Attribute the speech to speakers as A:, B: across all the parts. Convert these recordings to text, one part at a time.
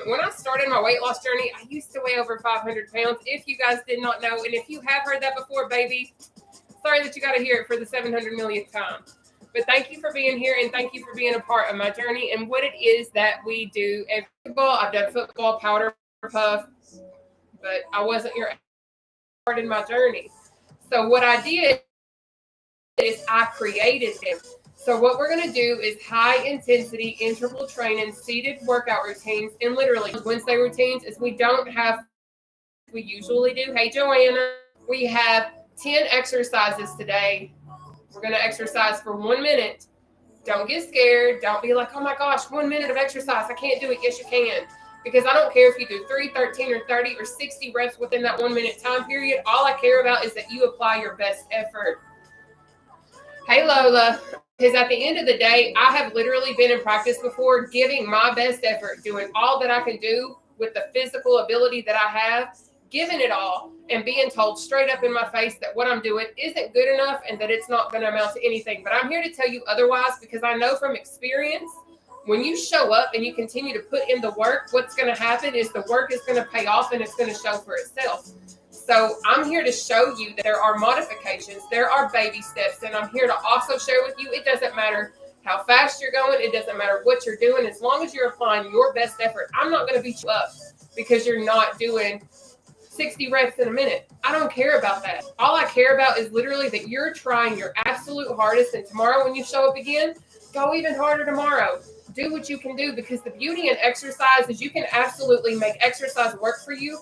A: When I started my weight loss journey, I used to weigh over 500 pounds. If you guys did not know, and if you have heard that before, baby, sorry that you got to hear it for the 700 millionth time. But thank you for being here, and thank you for being a part of my journey and what it is that we do. Football, I've done football, powder puff, but I wasn't your part in my journey. So what I did is I created them. So what we're going to do is high intensity interval training, seated workout routines, and literally Wednesday routines is we don't have, we usually do. Hey, Joanna, we have 10 exercises today. We're going to exercise for 1 minute. Don't get scared. Don't be like, oh my gosh, 1 minute of exercise. I can't do it. Yes, you can. Because I don't care if you do 3, 13, or 30, or 60 reps within that 1 minute time period. All I care about is that you apply your best effort. Hey, Lola. Because at the end of the day, I have literally been in practice before, giving my best effort, doing all that I can do with the physical ability that I have, giving it all, and being told straight up in my face that what I'm doing isn't good enough and that it's not going to amount to anything. But I'm here to tell you otherwise, because I know from experience, when you show up and you continue to put in the work, what's going to happen is the work is going to pay off and it's going to show for itself. So I'm here to show you that there are modifications, there are baby steps, and I'm here to also share with you, it doesn't matter how fast you're going, it doesn't matter what you're doing, as long as you're applying your best effort. I'm not going to beat you up because you're not doing 60 reps in a minute. I don't care about that. All I care about is literally that you're trying your absolute hardest, and tomorrow when you show up again, go even harder tomorrow. Do what you can do, because the beauty in exercise is you can absolutely make exercise work for you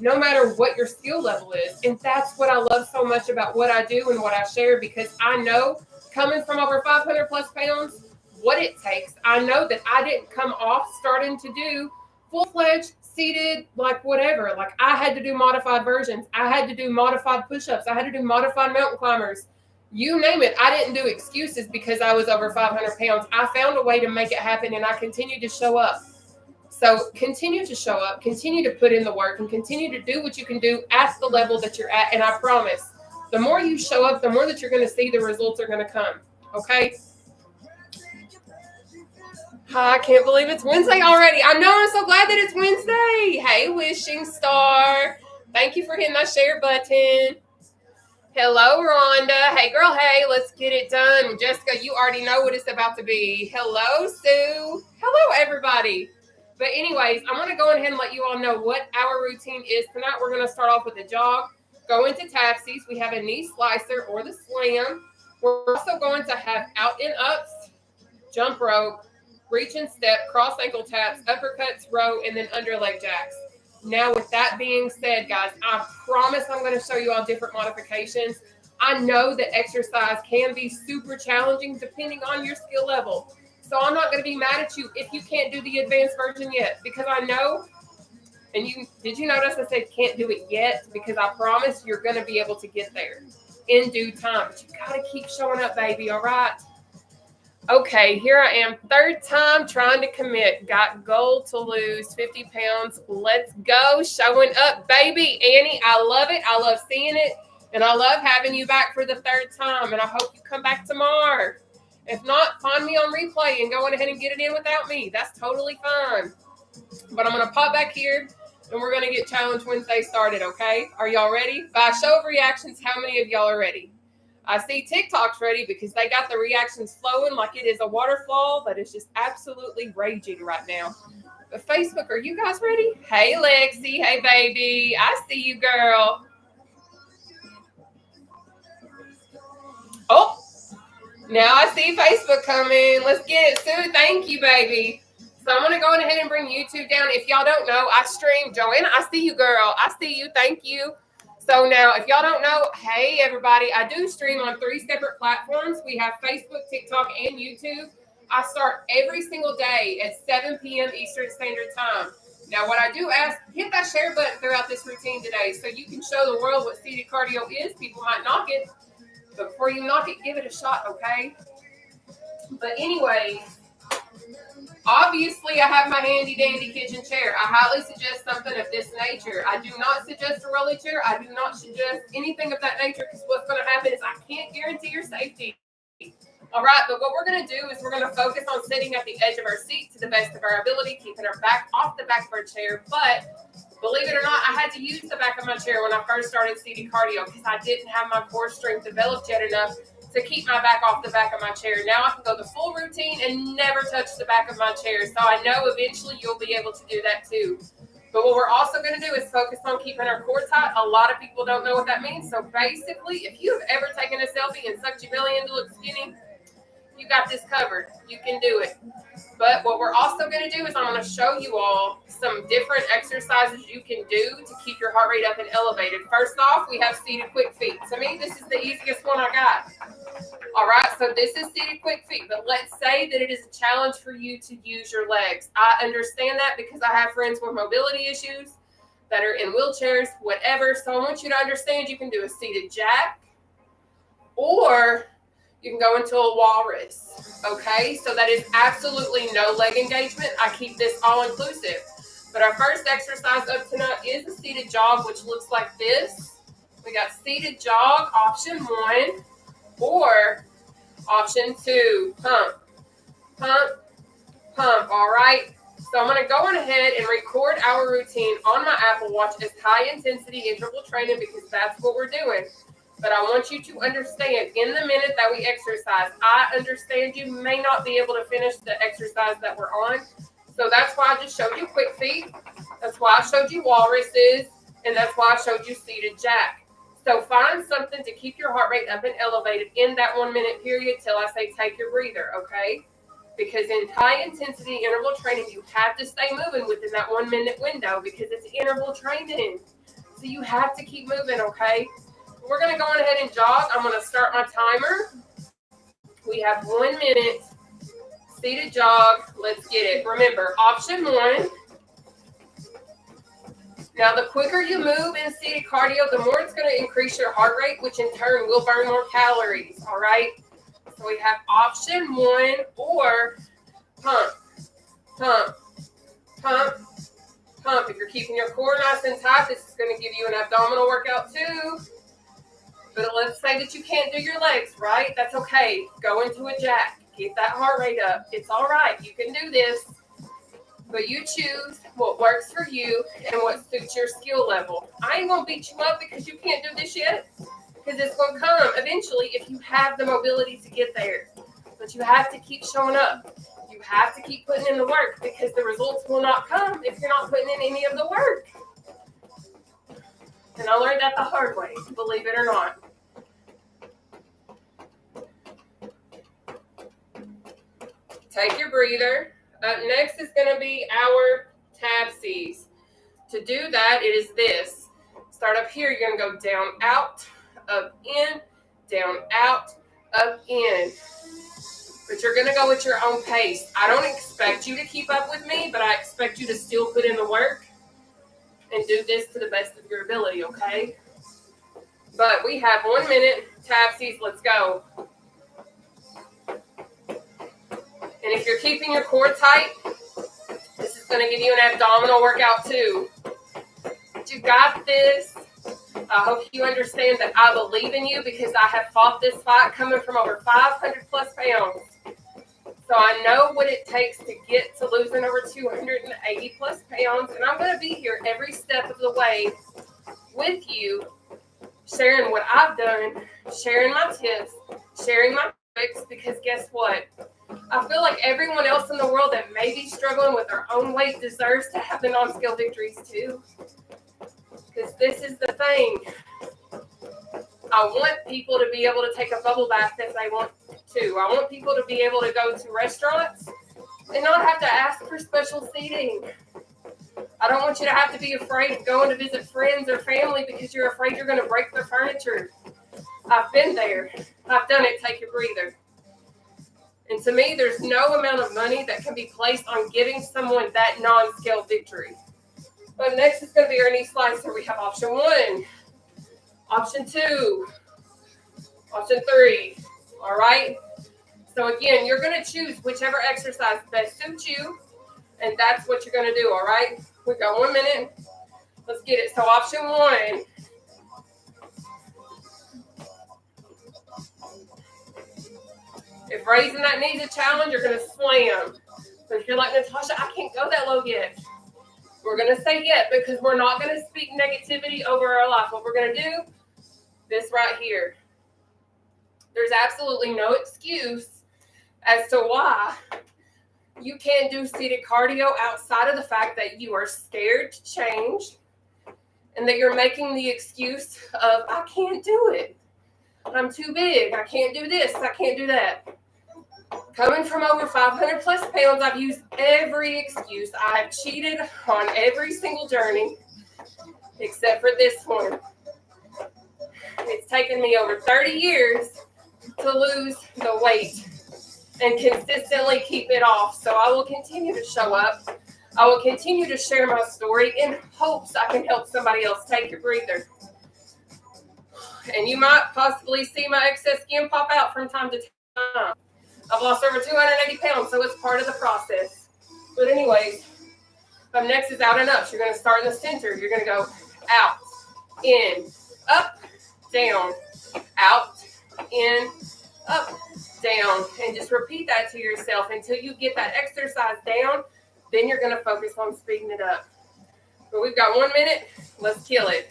A: no matter what your skill level is. And that's what I love so much about what I do and what I share, because I know, coming from over 500 plus pounds, what it takes. I know that I didn't come off starting to do full-fledged seated, like whatever. Like, I had to do modified versions. I had to do modified push-ups. I had to do modified mountain climbers. You name it. I didn't do excuses because I was over 500 pounds. I found a way to make it happen, and I continued to show up. So continue to show up, continue to put in the work, and continue to do what you can do at the level that you're at. And I promise, the more you show up, the more that you're going to see the results are going to come. Okay? I can't believe it's Wednesday already. I know, I'm so glad that it's Wednesday. Hey, Wishing Star. Thank you for hitting that share button. Hello, Rhonda. Hey, girl, hey, let's get it done. Jessica, you already know what it's about to be. Hello, Sue. Hello, everybody. But anyways, I'm going to go ahead and let you all know what our routine is tonight. We're going to start off with a jog, go into tapsies. We have a knee slicer or the slam. We're also going to have out and ups, jump rope, reach and step, cross ankle taps, uppercuts, row, and then under leg jacks. Now, with that being said, guys, I promise I'm going to show you all different modifications. I know that exercise can be super challenging depending on your skill level. So I'm not going to be mad at you if you can't do the advanced version yet, because I know, and did you notice I said can't do it yet? Because I promise you're going to be able to get there in due time. But you got to keep showing up, baby, all right? Okay, here I am, third time trying to commit. Got goal to lose 50 pounds. Let's go, showing up, baby. Annie, I love it. I love seeing it. And I love having you back for the third time. And I hope you come back tomorrow. If not, find me on replay and go on ahead and get it in without me. That's totally fine. But I'm going to pop back here, and we're going to get Challenge Wednesday started, okay? Are y'all ready? By show of reactions, how many of y'all are ready? I see TikTok's ready because they got the reactions flowing like it is a waterfall that is just absolutely raging right now. But Facebook, are you guys ready? Hey, Lexi. Hey, baby. I see you, girl. Oh, now I see Facebook coming. Let's get it, Sue. Thank you, baby. So I'm going to go ahead and bring YouTube down. If y'all don't know, I stream. Joanna, I see you, girl. I see you. Thank you. So now, if y'all don't know, hey, everybody, I do stream on 3 separate platforms. We have Facebook, TikTok, and YouTube. I start every single day at 7 p.m. Eastern Standard Time. Now, what I do ask, hit that share button throughout this routine today so you can show the world what seated cardio is. People might knock it, but before you knock it, give it a shot, okay? But anyways, obviously, I have my handy-dandy kitchen chair. I highly suggest something of this nature. I do not suggest a rolly chair. I do not suggest anything of that nature, because what's going to happen is I can't guarantee your safety. All right, but what we're going to do is we're going to focus on sitting at the edge of our seat to the best of our ability, keeping our back off the back of our chair. But believe it or not, I had to use the back of my chair when I first started seated cardio because I didn't have my core strength developed yet enough to keep my back off the back of my chair. Now I can go the full routine and never touch the back of my chair. So I know eventually you'll be able to do that too. But what we're also going to do is focus on keeping our core tight. A lot of people don't know what that means. So basically, if you've ever taken a selfie and sucked your belly in to look skinny, you got this covered. You can do it. But what we're also going to do is I'm going to show you all some different exercises you can do to keep your heart rate up and elevated. First off, we have seated quick feet. To me, this is the easiest one I got. All right, so this is seated quick feet. But let's say that it is a challenge for you to use your legs. I understand that because I have friends with mobility issues that are in wheelchairs, whatever. So I want you to understand you can do a seated jack, or you can go into a walrus, okay? So that is absolutely no leg engagement. I keep this all-inclusive. But our first exercise up tonight is a seated jog, which looks like this. We got seated jog, option 1, or option 2, pump, pump, pump, all right? So I'm going to go on ahead and record our routine on my Apple Watch as high-intensity interval training because that's what we're doing. But I want you to understand, in the minute that we exercise, I understand you may not be able to finish the exercise that we're on. So that's why I just showed you quick feet. That's why I showed you walruses. And that's why I showed you seated jack. So find something to keep your heart rate up and elevated in that 1 minute period till I say take your breather, okay? Because in high intensity interval training, you have to stay moving within that 1 minute window because it's interval training. So you have to keep moving, okay? We're going to go on ahead and jog. I'm going to start my timer. We have 1 minute. Seated jog. Let's get it. Remember, option 1. Now, the quicker you move in seated cardio, the more it's going to increase your heart rate, which in turn will burn more calories, all right? So we have option 1, or pump, pump, pump, pump. If you're keeping your core nice and tight, this is going to give you an abdominal workout too. But let's say that you can't do your legs, right? That's okay. Go into a jack. Get that heart rate up. It's all right. You can do this. But you choose what works for you and what suits your skill level. I ain't going to beat you up because you can't do this yet. Because it's going to come eventually if you have the mobility to get there. But you have to keep showing up. You have to keep putting in the work because the results will not come if you're not putting in any of the work. And I learned that the hard way, believe it or not. Take your breather. Up next is going to be our tapsies. To do that, it is this. Start up here. You're going to go down, out, up, in, down, out, up, in. But you're going to go at your own pace. I don't expect you to keep up with me, but I expect you to still put in the work and do this to the best of your ability, okay? But we have 1 minute tapsies. Let's go. And if you're keeping your core tight, this is going to give you an abdominal workout too. But you got this. I hope you understand that I believe in you because I have fought this fight coming from over 500 plus pounds. So I know what it takes to get to losing over 280 plus pounds. And I'm going to be here every step of the way with you, sharing what I've done, sharing my tips, sharing my tricks, because guess what? I feel like everyone else in the world that may be struggling with their own weight deserves to have the non-scale victories too. Because this is the thing. I want people to be able to take a bubble bath if they want to. I want people to be able to go to restaurants and not have to ask for special seating. I don't want you to have to be afraid of going to visit friends or family because you're afraid you're going to break their furniture. I've been there. I've done it. Take a breather. And to me, there's no amount of money that can be placed on giving someone that non-scale victory. But next is going to be our knee slicer. We have option 1, option 2, option 3. All right? So again, you're going to choose whichever exercise best suits you, and that's what you're going to do, all right? We got 1 minute. Let's get it. So option 1. If raising that knee is a challenge, you're going to slam. But if you're like, Nataushia, I can't go that low yet. We're going to say yet because we're not going to speak negativity over our life. What we're going to do, this right here. There's absolutely no excuse as to why you can't do seated cardio outside of the fact that you are scared to change and that you're making the excuse of, I can't do it. I'm too big. I can't do this. I can't do that. Coming from over 500 plus pounds, I've used every excuse. I've cheated on every single journey except for this one. It's taken me over 30 years to lose the weight and consistently keep it off. So I will continue to show up. I will continue to share my story in hopes I can help somebody else. Take your breather. And you might possibly see my excess skin pop out from time to time. I've lost over 280 pounds, so it's part of the process. But anyways, up next is out and up. You're going to start in the center. You're going to go out, in, up, down, out, in, up, down. And just repeat that to yourself until you get that exercise down. Then you're going to focus on speeding it up. But we've got 1 minute. Let's kill it.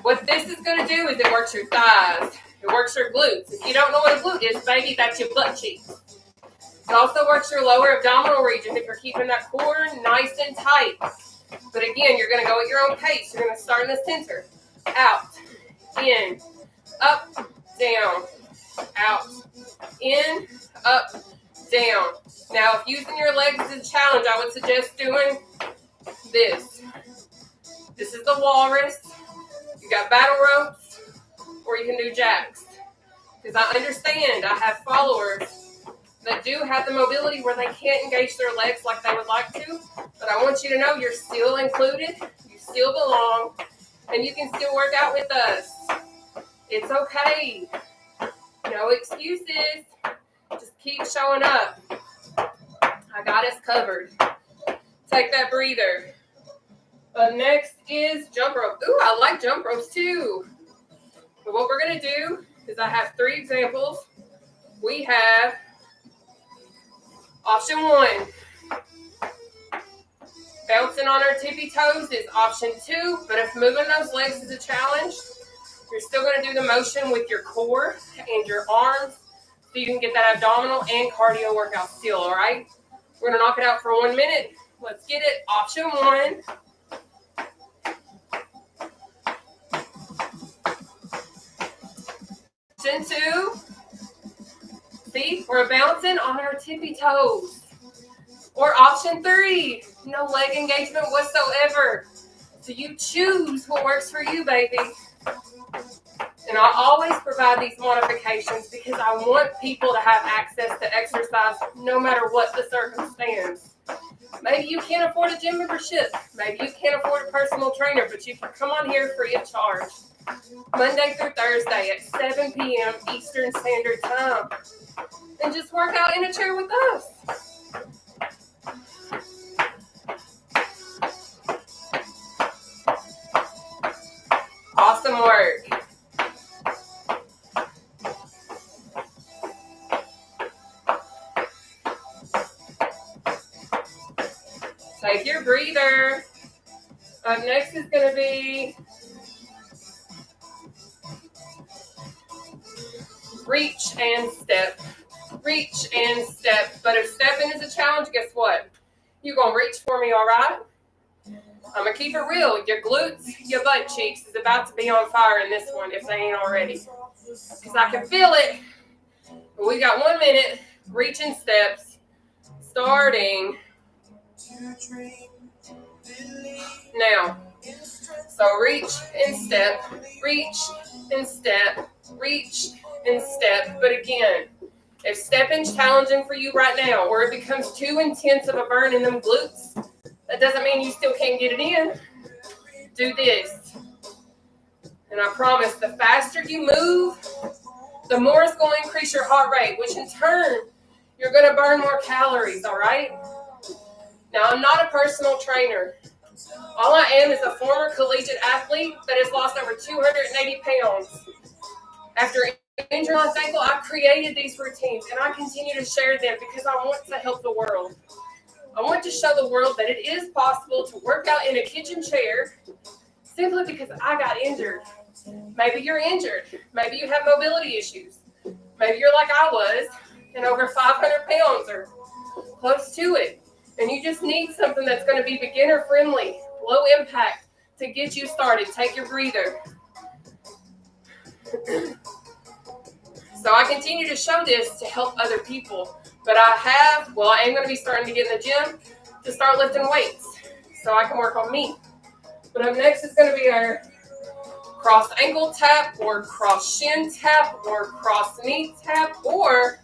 A: What this is going to do is it works your thighs. It works your glutes. If you don't know what a glute is, baby, that's your butt cheeks. It also works your lower abdominal region if you're keeping that core nice and tight. But again, you're going to go at your own pace. You're going to start in the center. Out, in, up, down, out, in, up, down. Now, if using your legs is a challenge, I would suggest doing this. This is the walrus. You got battle ropes. Or you can do jacks. Because I understand I have followers that do have the mobility where they can't engage their legs like they would like to. But I want you to know you're still included. You still belong. And you can still work out with us. It's okay. No excuses. Just keep showing up. I got us covered. Take that breather. Next is jump rope. Ooh, I like jump ropes too. But what we're going to do is I have 3 examples. We have option 1. Bouncing on our tippy toes is option 2. But if moving those legs is a challenge, you're still going to do the motion with your core and your arms so you can get that abdominal and cardio workout still, all right? We're going to knock it out for 1 minute. Let's get it. Option 1. Option 2, see, we're bouncing on our tippy toes. Or option 3, no leg engagement whatsoever. So you choose what works for you, baby. And I always provide these modifications because I want people to have access to exercise no matter what the circumstance. Maybe you can't afford a gym membership. Maybe you can't afford a personal trainer, but you can come on here free of charge. Monday through Thursday at 7 p.m. Eastern Standard Time. And just work out in a chair with us. Awesome work. Take your breather. Up next is going to be reach and step. Reach and step. But if stepping is a challenge, guess what? You're going to reach for me, all right? I'm going to keep it real. Your glutes, your butt cheeks is about to be on fire in this one if they ain't already. Because I can feel it. But we got 1 minute. Reaching steps. Starting now. So reach and step. Reach and step. Reach and step. But again, if stepping's challenging for you right now, or it becomes too intense of a burn in them glutes, that doesn't mean you still can't get it in. Do this. And I promise, the faster you move, the more it's going to increase your heart rate, which in turn, you're going to burn more calories, all right? Now, I'm not a personal trainer. All I am is a former collegiate athlete that has lost over 280 pounds after injured my ankle, I created these routines and I continue to share them because I want to help the world. I want to show the world that it is possible to work out in a kitchen chair simply because I got injured. Maybe you're injured. Maybe you have mobility issues. Maybe you're like I was and over 500 pounds or close to it. And you just need something that's going to be beginner friendly, low impact to get you started. Take your breather. So I continue to show this to help other people. But I am going to be starting to get in the gym to start lifting weights so I can work on me. But up next is going to be our cross ankle tap or cross shin tap or cross knee tap or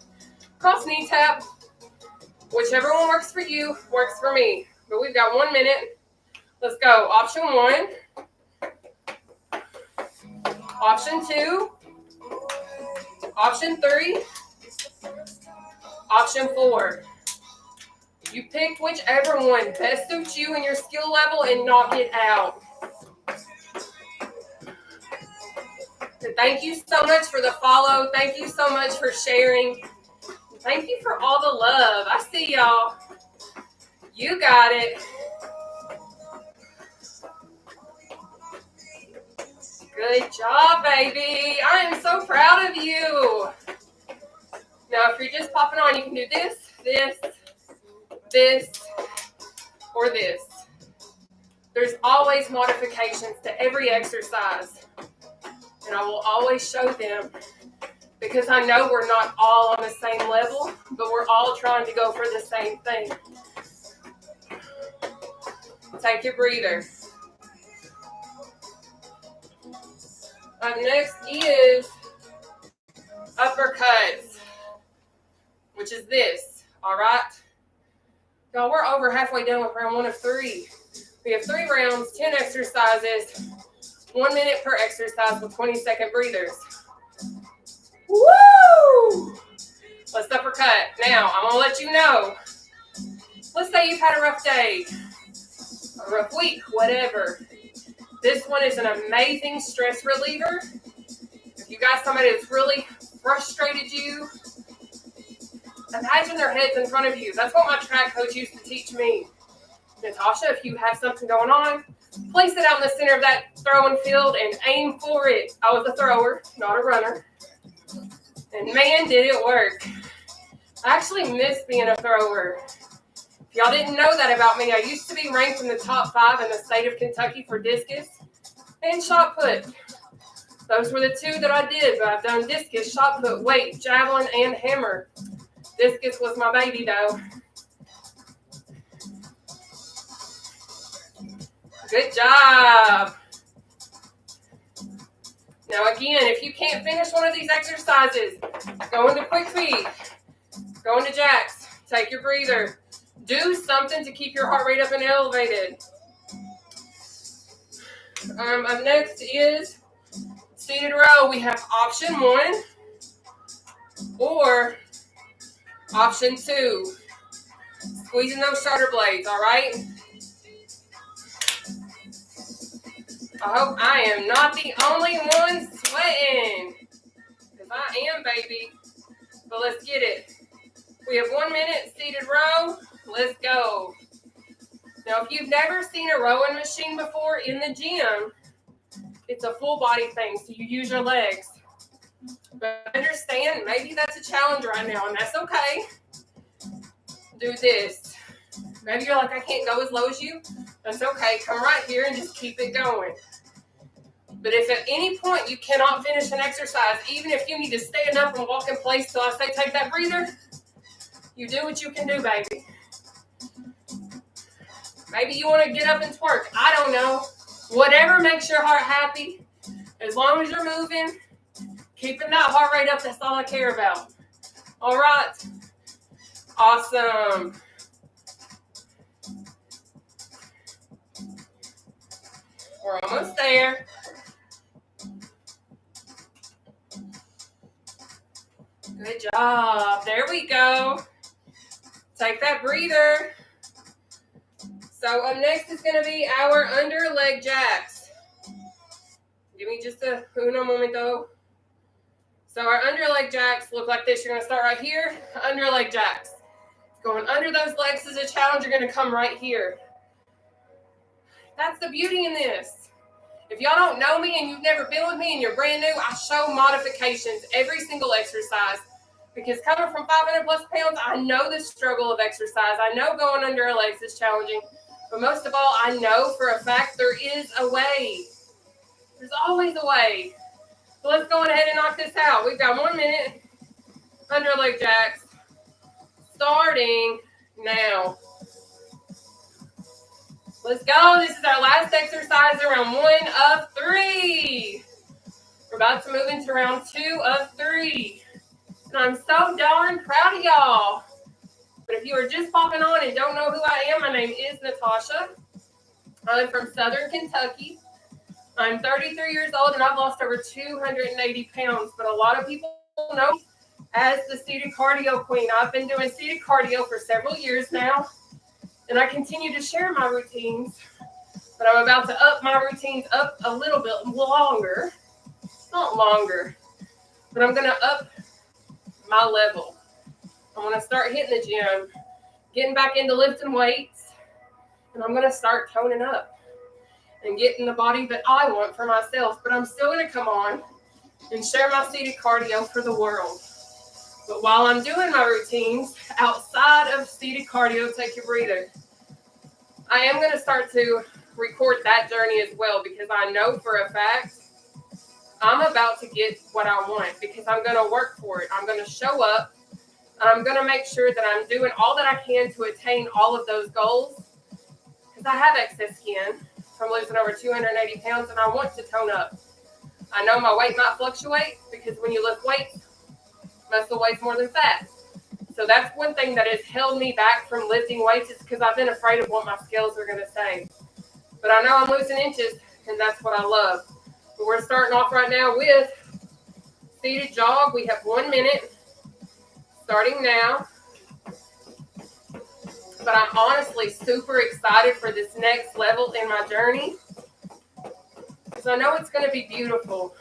A: cross knee tap. Whichever one works for you, works for me. But we've got 1 minute. Let's go. Option 1. Option 2. Option 3. Option 4. You pick whichever one best suits you and your skill level and knock it out. So thank you so much for the follow. Thank you so much for sharing. Thank you for all the love. I see y'all. You got it. Good job, baby. I am so proud of you. Now, if you're just popping on, you can do this, this, this, or this. There's always modifications to every exercise. And I will always show them because I know we're not all on the same level, but we're all trying to go for the same thing. Take your breather. Up next is uppercuts, which is this, all right? Y'all, we're over halfway done with round 1 of 3. We have 3 rounds, 10 exercises, 1 minute per exercise with 20-second breathers. Woo! Let's uppercut. Now, I'm going to let you know. Let's say you've had a rough day, a rough week, whatever. This one is an amazing stress reliever. If you got somebody that's really frustrated you, imagine their heads in front of you. That's what my track coach used to teach me. Nataushia, if you have something going on, place it out in the center of that throwing field and aim for it. I was a thrower, not a runner. And man, did it work. I actually miss being a thrower. If y'all didn't know that about me, I used to be ranked in the top 5 in the state of Kentucky for discus and shot put. Those were the 2 that I did, but I've done discus, shot put, weight, javelin, and hammer. Discus was my baby, though. Good job. Now, again, if you can't finish one of these exercises, go into quick feet. Go into jacks. Take your breather. Do something to keep your heart rate up and elevated. Up next is seated row. We have option 1 or option 2. Squeezing those shoulder blades, all right? I hope I am not the only one sweating. Because I am, baby. But let's get it. We have 1 minute seated row. Let's go. Now, if you've never seen a rowing machine before in the gym, it's a full body thing, so you use your legs. But understand, maybe that's a challenge right now, and that's okay. Do this. Maybe you're like, I can't go as low as you. That's okay. Come right here and just keep it going. But if at any point you cannot finish an exercise, even if you need to stand up and walk in place till I say take that breather, you do what you can do, baby. Maybe you want to get up and twerk. I don't know. Whatever makes your heart happy. As long as you're moving, keeping that heart rate up, that's all I care about. All right. Awesome. We're almost there. Good job. There we go. Take that breather. So up next is going to be our under leg jacks. Give me just a uno momento. So our under leg jacks look like this. You're going to start right here, under leg jacks. Going under those legs is a challenge. You're going to come right here. That's the beauty in this. If y'all don't know me and you've never been with me and you're brand new, I show modifications every single exercise. Because coming from 500 plus pounds, I know the struggle of exercise. I know going under our legs is challenging. But most of all, I know for a fact there is a way. There's always a way. So let's go ahead and knock this out. We've got 1 minute. Under leg jacks. Starting now. Let's go. This is our last exercise around 1 of 3. We're about to move into round 2 of 3. And I'm so darn proud of y'all. But if you are just popping on and don't know who I am, my name is Nataushia. I'm from Southern Kentucky. I'm 33 years old and I've lost over 280 pounds. But a lot of people know me as the seated cardio queen. I've been doing seated cardio for several years now. And I continue to share my routines. But I'm about to up my routines up a little bit longer. Not longer. But I'm going to up my level. I'm going to start hitting the gym, getting back into lifting weights, and I'm going to start toning up and getting the body that I want for myself. But I'm still going to come on and share my seated cardio for the world. But while I'm doing my routines outside of seated cardio, take your breather, I am going to start to record that journey as well, because I know for a fact I'm about to get what I want, because I'm going to work for it. I'm going to show up. I'm going to make sure that I'm doing all that I can to attain all of those goals, because I have excess skin from losing over 280 pounds and I want to tone up. I know my weight might fluctuate, because when you lift weights, muscle weighs more than fat. So that's one thing that has held me back from lifting weights, is because I've been afraid of what my scales are going to say. But I know I'm losing inches, and that's what I love. But we're starting off right now with seated jog. We have 1 minute. Starting now. But I'm honestly super excited for this next level in my journey, because I know it's going to be beautiful.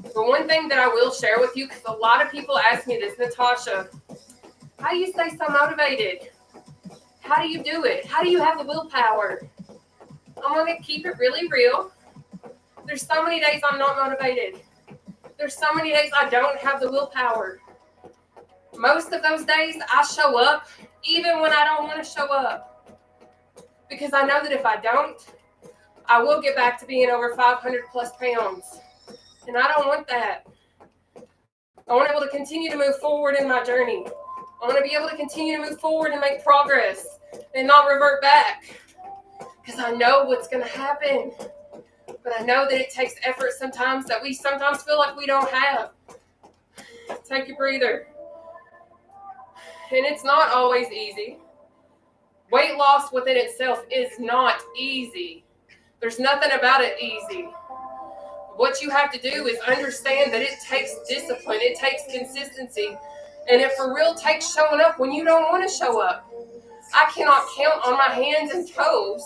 A: But one thing that I will share with you, because a lot of people ask me this, Nataushia, how do you stay so motivated? How do you do it? How do you have the willpower? I'm going to keep it really real. There's so many days I'm not motivated. There's so many days I don't have the willpower. Most of those days I show up even when I don't want to show up, because I know that if I don't, I will get back to being over 500 plus pounds, and I don't want that. I want to be able to continue to move forward in my journey. I want to be able to continue to move forward and make progress and not revert back, because I know what's going to happen. But I know that it takes effort sometimes that we sometimes feel like we don't have. Take your breather. And it's not always easy. Weight loss within itself is not easy. There's nothing about it easy. What you have to do is understand that it takes discipline. It takes consistency. And it for real takes showing up when you don't want to show up. I cannot count on my hands and toes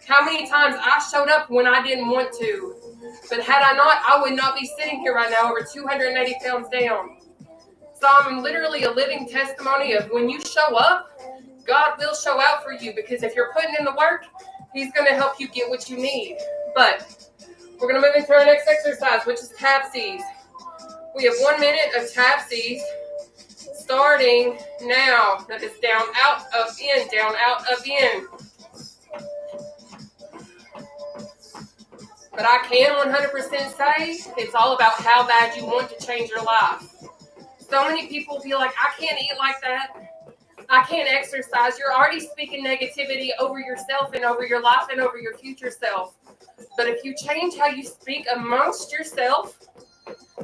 A: how many times I showed up when I didn't want to. But had I not, I would not be sitting here right now over 280 pounds down. So I'm literally a living testimony of when you show up, God will show out for you, because if you're putting in the work, He's going to help you get what you need. But we're going to move into our next exercise, which is tapsies. We have 1 minute of tapsies starting now. That is down, out, up, in, down, out, up, in. But I can 100% say it's all about how bad you want to change your life. So many people feel like, I can't eat like that. I can't exercise. You're already speaking negativity over yourself and over your life and over your future self. But if you change how you speak amongst yourself,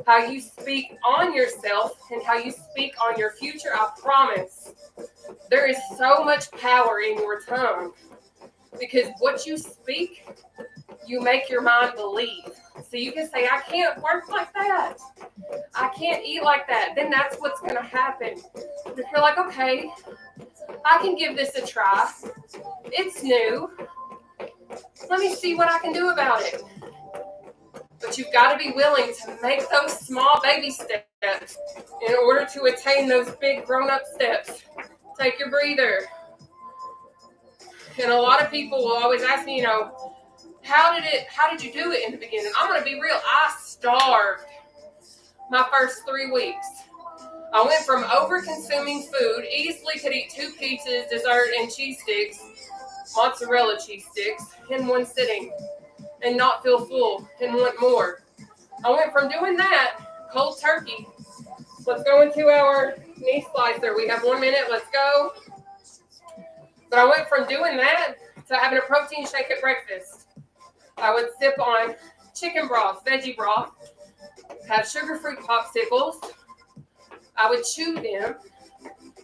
A: how you speak on yourself, and how you speak on your future, I promise there is so much power in your tongue. Because what you speak, you make your mind believe. So you can say, I can't work like that. I can't eat like that. Then that's what's going to happen. If you're like, okay, I can give this a try. It's new. Let me see what I can do about it. But you've got to be willing to make those small baby steps in order to attain those big grown-up steps. Take your breather. And a lot of people will always ask me, how did you do it in the beginning? I'm going to be real. I starved my first 3 weeks. I went from over-consuming food, easily could eat 2 pizzas, dessert, and cheese sticks, mozzarella cheese sticks, in one sitting, and not feel full and want more. I went from doing that, cold turkey. Let's go into our meat slicer. We have 1 minute. Let's go. But I went from doing that to having a protein shake at breakfast. I would sip on chicken broth, veggie broth, have sugar-free popsicles. I would chew them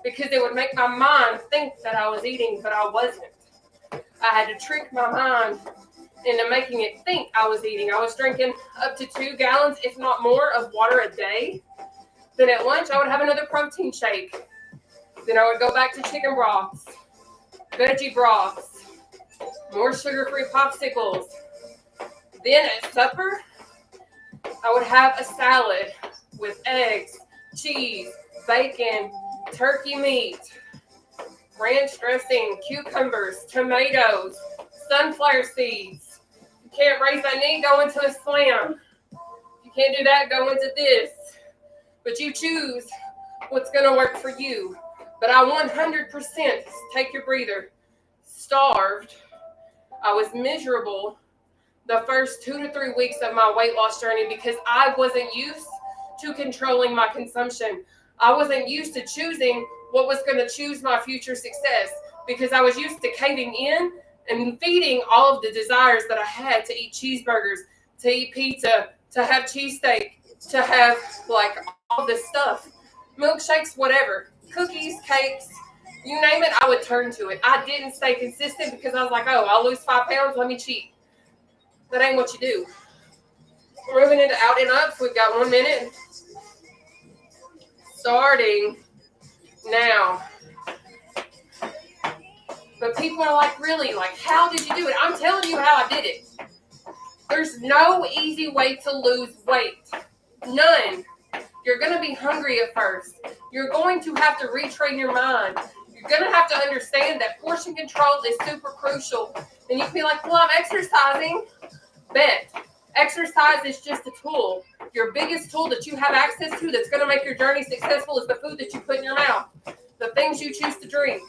A: because it would make my mind think that I was eating, but I wasn't. I had to trick my mind into making it think I was eating. I was drinking up to 2 gallons, if not more, of water a day. Then at lunch, I would have another protein shake. Then I would go back to chicken broths, veggie broths, more sugar-free popsicles. Then at supper, I would have a salad with eggs, cheese, bacon, turkey meat, ranch dressing, cucumbers, tomatoes, sunflower seeds. If you can't raise that knee, go into a slam. If you can't do that, go into this. But you choose what's going to work for you. But I 100%, take your breather, starved. I was miserable the first 2 to 3 weeks of my weight loss journey because I wasn't used to controlling my consumption. I wasn't used to choosing what was going to choose my future success because I was used to caving in and feeding all of the desires that I had to eat cheeseburgers, to eat pizza, to have cheesesteak, to have like all this stuff, milkshakes, whatever, cookies, cakes, you name it, I would turn to it. I didn't stay consistent because I was like, oh, I'll lose 5 pounds, let me cheat. That ain't what you do. We're moving into out and ups. We've got 1 minute. Starting now. But people are like, really? Like, how did you do it? I'm telling you how I did it. There's no easy way to lose weight. None. You're going to be hungry at first. You're going to have to retrain your mind. You're going to have to understand that portion control is super crucial. And you can be like, well, I'm exercising. Bet. Exercise is just a tool. Your biggest tool that you have access to that's going to make your journey successful is the food that you put in your mouth, the things you choose to drink.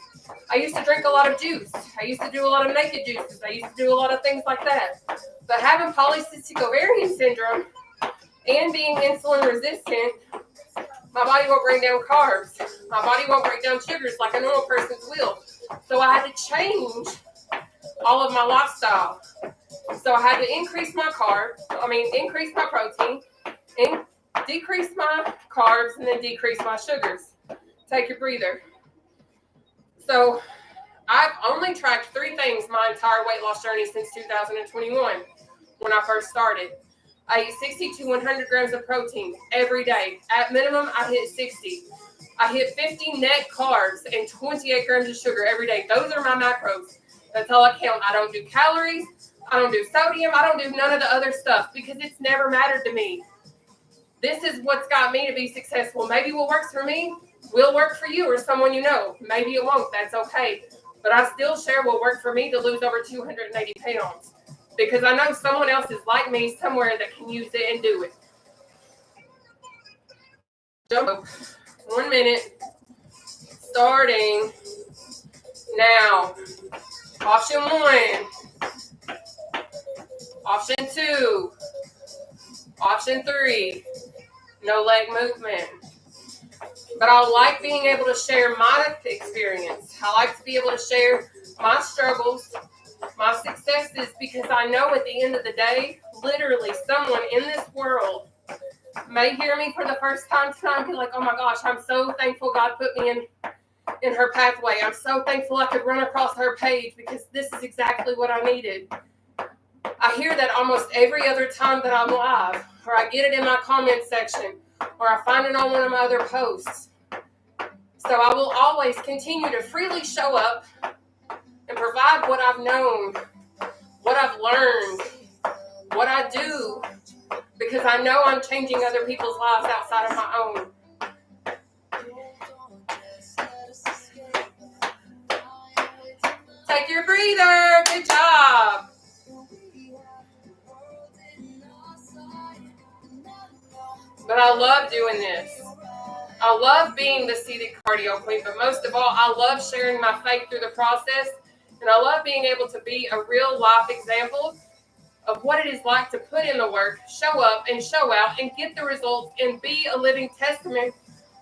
A: I used to drink a lot of juice. I used to do a lot of naked juices. I used to do a lot of things like that. But having polycystic ovarian syndrome and being insulin resistant, my body won't break down carbs. My body won't break down sugars like a normal person's will. So I had to change all of my lifestyle. So I had to increase my protein, and decrease my carbs, and then decrease my sugars. Take your breather. So I've only tracked 3 things my entire weight loss journey since 2021 when I first started. I eat 60 to 100 grams of protein every day. At minimum, I hit 60. I hit 50 net carbs and 28 grams of sugar every day. Those are my macros. That's all I count. I don't do calories. I don't do sodium. I don't do none of the other stuff because it's never mattered to me. This is what's got me to be successful. Maybe what works for me will work for you or someone you know. Maybe it won't. That's okay. But I still share what worked for me to lose over 280 pounds because I know someone else is like me somewhere that can use it and do it. Jump. 1 minute. Starting now. Option 1. Option 2. Option 3. No leg movement. But I like being able to share my experience. I like to be able to share my struggles, my successes, because I know at the end of the day, literally someone in this world may hear me for the first time tonight and be like, oh my gosh, I'm so thankful God put me in her pathway. I'm so thankful I could run across her page because this is exactly what I needed. I hear that almost every other time that I'm live, or I get it in my comment section, or I find it on one of my other posts. So I will always continue to freely show up and provide what I've known, what I've learned, what I do because I know I'm changing other people's lives outside of my own. Take your breather. Good job. But I love doing this. I love being the seated cardio queen, but most of all, I love sharing my faith through the process, and I love being able to be a real life example of what it is like to put in the work, show up and show out and get the results and be a living testament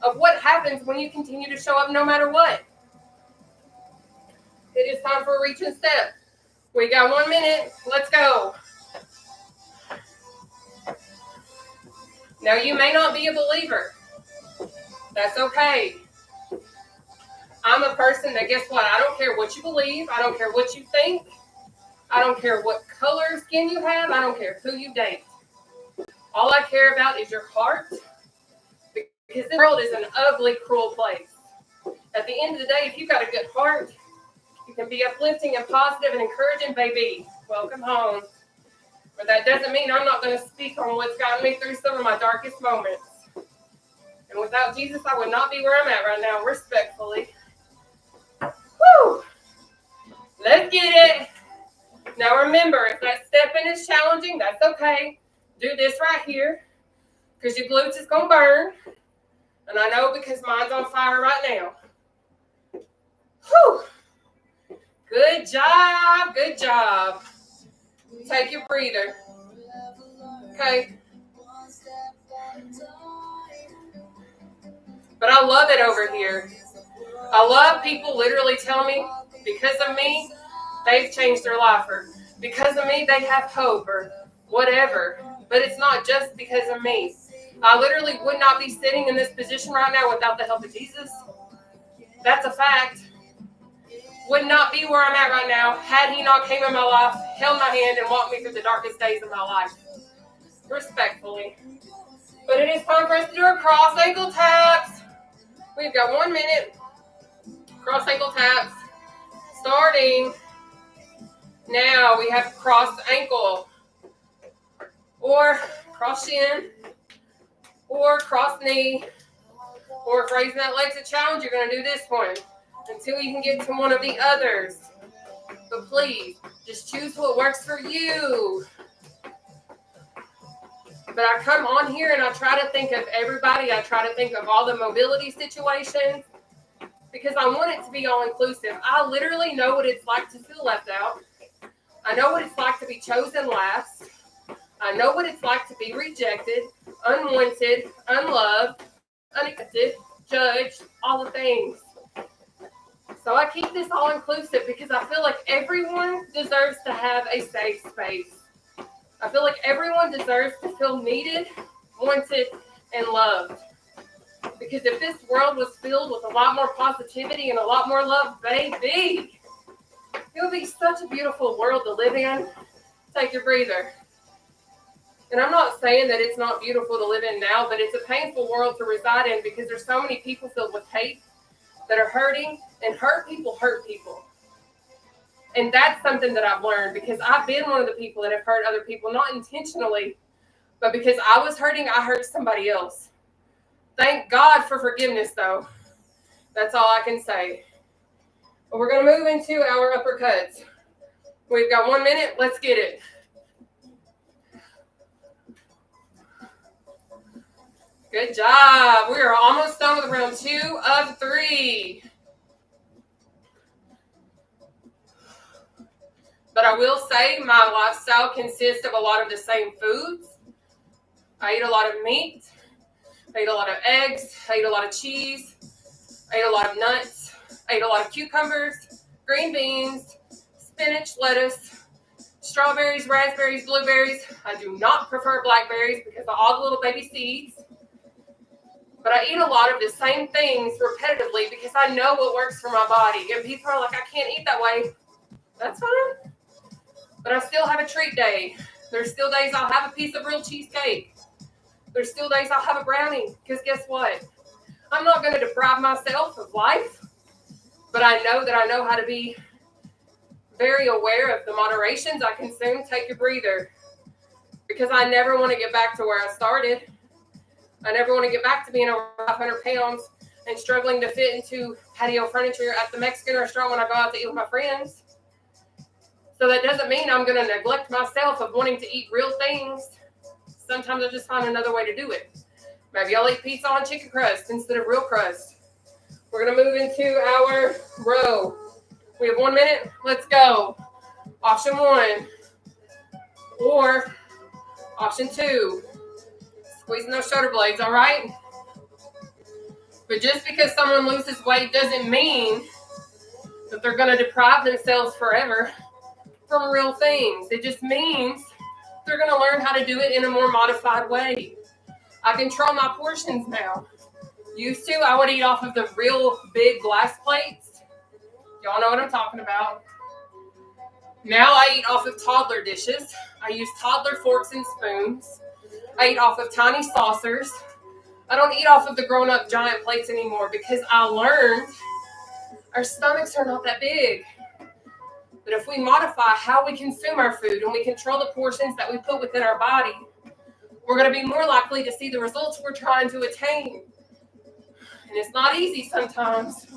A: of what happens when you continue to show up no matter what. It is time for a reach and step. We got 1 minute. Let's go. Now, you may not be a believer. That's okay. I'm a person that, guess what? I don't care what you believe. I don't care what you think. I don't care what color skin you have. I don't care who you date. All I care about is your heart, because this world is an ugly, cruel place. At the end of the day, if you've got a good heart, you can be uplifting and positive and encouraging, baby. Welcome home. But that doesn't mean I'm not going to speak on what's gotten me through some of my darkest moments. And without Jesus, I would not be where I'm at right now, respectfully. Woo! Let's get it. Now remember, if that stepping is challenging, that's okay. Do this right here, because your glutes is going to burn. And I know, because mine's on fire right now. Whew! Good job. Good job. Take your breather. Okay. But I love it over here. I love people literally telling me, because of me, they've changed their life, or because of me, they have hope, or whatever. But it's not just because of me. I literally would not be sitting in this position right now without the help of Jesus. That's a fact. Would not be where I'm at right now had he not came in my life, held my hand, and walked me through the darkest days of my life. Respectfully. But it is time for us to do our cross ankle taps. We've got 1 minute. Cross ankle taps. Starting now. We have cross ankle, or cross shin, or cross knee, or if raising that leg's a challenge, you're going to do this one until you can get to one of the others. But please, just choose what works for you. But I come on here and I try to think of everybody. I try to think of all the mobility situations, because I want it to be all-inclusive. I literally know what it's like to feel left out. I know what it's like to be chosen last. I know what it's like to be rejected, unwanted, unloved, unaccepted, judged, all the things. So I keep this all-inclusive because I feel like everyone deserves to have a safe space. I feel like everyone deserves to feel needed, wanted, and loved. Because if this world was filled with a lot more positivity and a lot more love, baby, it would be such a beautiful world to live in. Take your breather. And I'm not saying that it's not beautiful to live in now, but it's a painful world to reside in, because there's so many people filled with hate that are hurting, and hurt people hurt people. And that's something that I've learned, because I've been one of the people that have hurt other people, not intentionally, but because I was hurting, I hurt somebody else. Thank God for forgiveness, though. That's all I can say. But we're going to move into our uppercuts. We've got 1 minute. Let's get it. Good job. We are almost done with round 2 of 3. But I will say my lifestyle consists of a lot of the same foods. I eat a lot of meat. I eat a lot of eggs. I eat a lot of cheese. I eat a lot of nuts. I eat a lot of cucumbers, green beans, spinach, lettuce, strawberries, raspberries, blueberries. I do not prefer blackberries because of all the little baby seeds. But I eat a lot of the same things repetitively because I know what works for my body. And people are like, I can't eat that way. That's fine. But I still have a treat day. There's still days I'll have a piece of real cheesecake. There's still days I'll have a brownie. Because guess what? I'm not going to deprive myself of life. But I know how to be very aware of the moderations I consume. Take your breather. because I never want to get back to where I started. I never want to get back to being over 500 pounds and struggling to fit into patio furniture at the Mexican restaurant when I go out to eat with my friends. So that doesn't mean I'm going to neglect myself of wanting to eat real things. Sometimes I just find another way to do it. Maybe I'll eat pizza on chicken crust instead of real crust. We're going to move into our row. We have 1 minute. Let's go. Option 1 or option 2. Squeezing those shoulder blades, all right? But just because someone loses weight doesn't mean that they're going to deprive themselves forever from real things. It just means they're going to learn how to do it in a more modified way. I control my portions now. Used to, I would eat off of the real big glass plates. Y'all know what I'm talking about. Now I eat off of toddler dishes. I use toddler forks and spoons. I eat off of tiny saucers. I don't eat off of the grown-up giant plates anymore because I learned our stomachs are not that big. But if we modify how we consume our food and we control the portions that we put within our body, we're going to be more likely to see the results we're trying to attain. And it's not easy sometimes,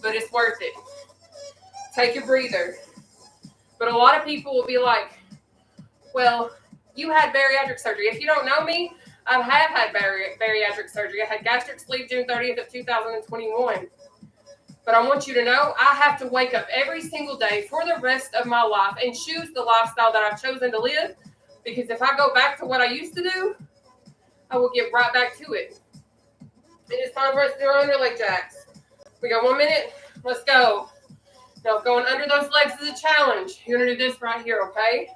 A: but it's worth it. Take a breather. But a lot of people will be like, well, you had bariatric surgery. If you don't know me, I have had bariatric surgery. I had gastric sleeve June 30th of 2021. But I want you to know I have to wake up every single day for the rest of my life and choose the lifestyle that I've chosen to live. Because if I go back to what I used to do, I will get right back to it. It is time for us to do our underleg jacks. We got 1 minute. Let's go. Now, going under those legs is a challenge. You're going to do this right here, okay?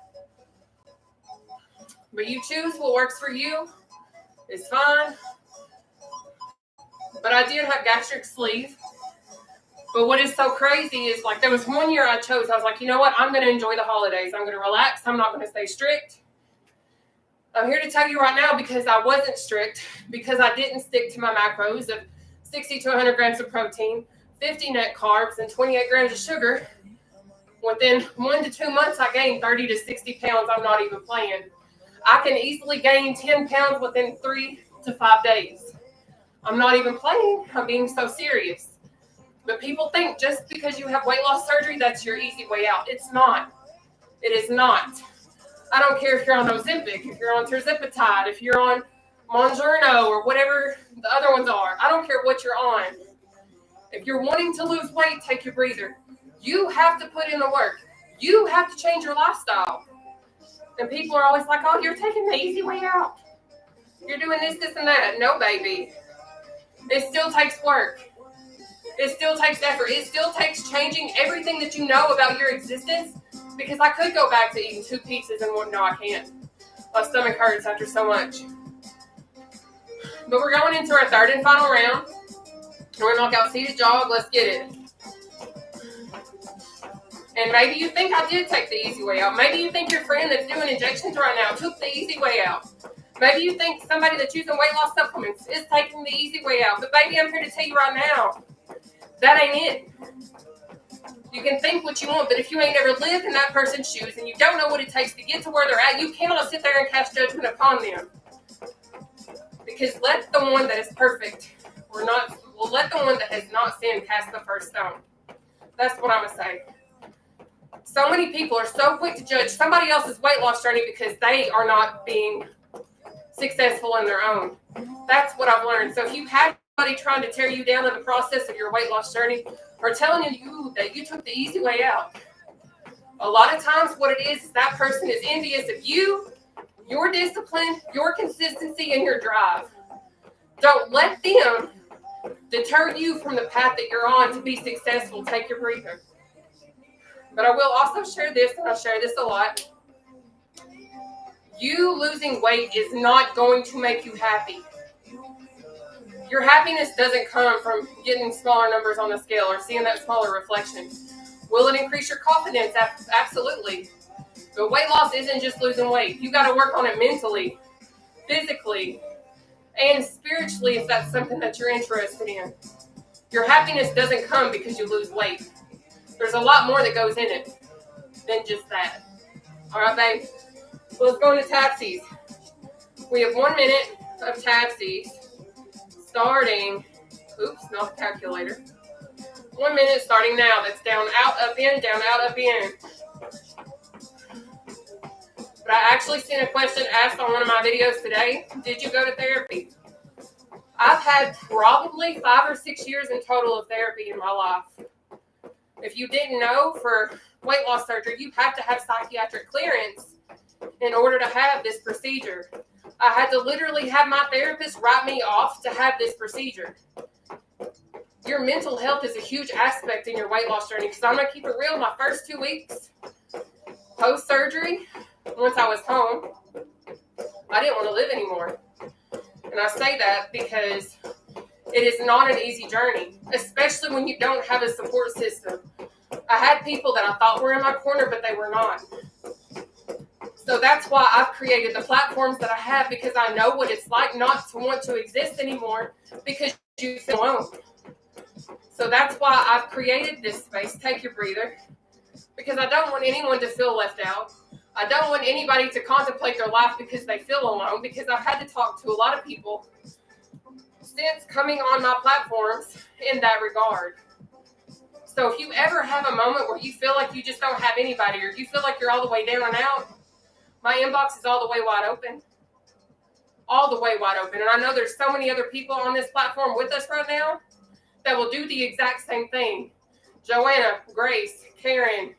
A: But you choose what works for you. It's fine. But I did have gastric sleeve. But what is so crazy is, like, there was 1 year I chose. I was like, you know what? I'm going to enjoy the holidays. I'm going to relax. I'm not going to stay strict. I'm here to tell you right now because I wasn't strict, because I didn't stick to my macros of 60 to 100 grams of protein, 50 net carbs, and 28 grams of sugar. Within 1 to 2 months, I gained 30 to 60 pounds. I'm not even playing. I can easily gain 10 pounds within 3 to 5 days. I'm not even playing. I'm being so serious. But people think just because you have weight loss surgery, that's your easy way out. It's not. It is not. I don't care if you're on Ozempic, if you're on tirzepatide, if you're on Mounjaro or whatever the other ones are. I don't care what you're on. If you're wanting to lose weight, take your breather. You have to put in the work. You have to change your lifestyle. And people are always like, oh, you're taking the easy way out. You're doing this, this, and that. No, baby. It still takes work. It still takes effort. It still takes changing everything that you know about your existence, because I could go back to eating 2 pizzas and one. No, I can't. My stomach hurts after so much. But we're going into our third and final round. We're going to knock out seated jog. Let's get it. And maybe you think I did take the easy way out. Maybe you think your friend that's doing injections right now took the easy way out. Maybe you think somebody that's using weight loss supplements is taking the easy way out. But baby, I'm here to tell you right now, that ain't it. You can think what you want, but if you ain't ever lived in that person's shoes and you don't know what it takes to get to where they're at, you cannot sit there and cast judgment upon them. Because let the one that is perfect, let the one that has not sinned cast the first stone. That's what I'm going to say. So many people are so quick to judge somebody else's weight loss journey because they are not being successful in their own. That's what I've learned. So if you have somebody trying to tear you down in the process of your weight loss journey, or telling you that you took the easy way out, a lot of times what it is that person is envious of you, your discipline, your consistency, and your drive. Don't let them deter you from the path that you're on to be successful. Take your breather. But I will also share this, and I share this a lot. You losing weight is not going to make you happy. Your happiness doesn't come from getting smaller numbers on the scale or seeing that smaller reflection. Will it increase your confidence? Absolutely. But weight loss isn't just losing weight. You got to work on it mentally, physically, and spiritually if that's something that you're interested in. Your happiness doesn't come because you lose weight. There's a lot more that goes in it than just that. All right, babe? So let's go into tapsies. We have 1 minute of tapsies starting, oops, not the calculator. 1 minute starting now. That's down, out, up, in, down, out, up, in. But I actually seen a question asked on one of my videos today. Did you go to therapy? I've had probably 5 or 6 years in total of therapy in my life. If you didn't know, for weight loss surgery, you have to have psychiatric clearance in order to have this procedure. I had to literally have my therapist write me off to have this procedure. Your mental health is a huge aspect in your weight loss journey, because I'm going to keep it real. My first 2 weeks post-surgery, once I was home, I didn't want to live anymore. And I say that because it is not an easy journey, especially when you don't have a support system. I had people that I thought were in my corner, but they were not. So that's why I've created the platforms that I have, because I know what it's like not to want to exist anymore because you feel alone. So that's why I've created this space. Take your breather. Because I don't want anyone to feel left out. I don't want anybody to contemplate their life because they feel alone, because I've had to talk to a lot of people since coming on my platforms in that regard. So if you ever have a moment where you feel like you just don't have anybody, or you feel like you're all the way down and out, my inbox is all the way wide open. All the way wide open. And I know there's so many other people on this platform with us right now that will do the exact same thing. Joanna, Grace, Karen,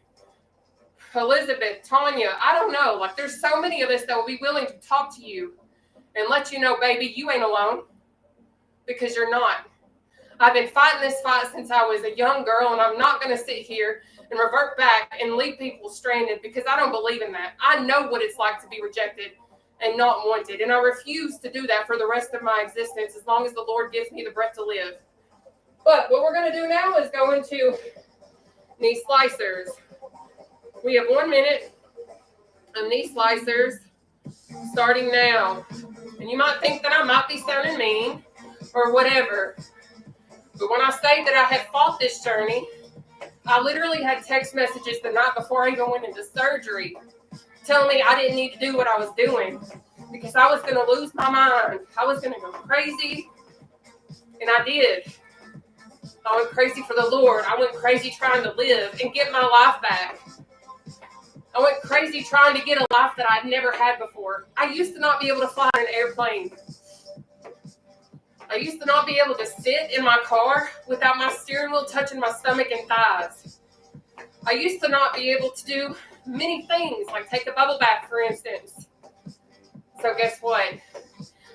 A: Elizabeth, Tanya, I don't know. Like, there's so many of us that will be willing to talk to you and let you know, baby, you ain't alone, because you're not. I've been fighting this fight since I was a young girl, and I'm not going to sit here and revert back and leave people stranded, because I don't believe in that. I know what it's like to be rejected and not wanted, and I refuse to do that for the rest of my existence as long as the Lord gives me the breath to live. But what we're going to do now is go into knee slicers. We have 1 minute of knee slicers starting now. And you might think that I might be sounding mean or whatever. But when I say that I have fought this journey, I literally had text messages the night before I even went into surgery telling me I didn't need to do what I was doing because I was going to lose my mind. I was going to go crazy. And I did. I went crazy for the Lord. I went crazy trying to live and get my life back. I went crazy trying to get a life that I'd never had before. I used to not be able to fly in an airplane. I used to not be able to sit in my car without my steering wheel touching my stomach and thighs. I used to not be able to do many things, like take a bubble bath, for instance. So guess what?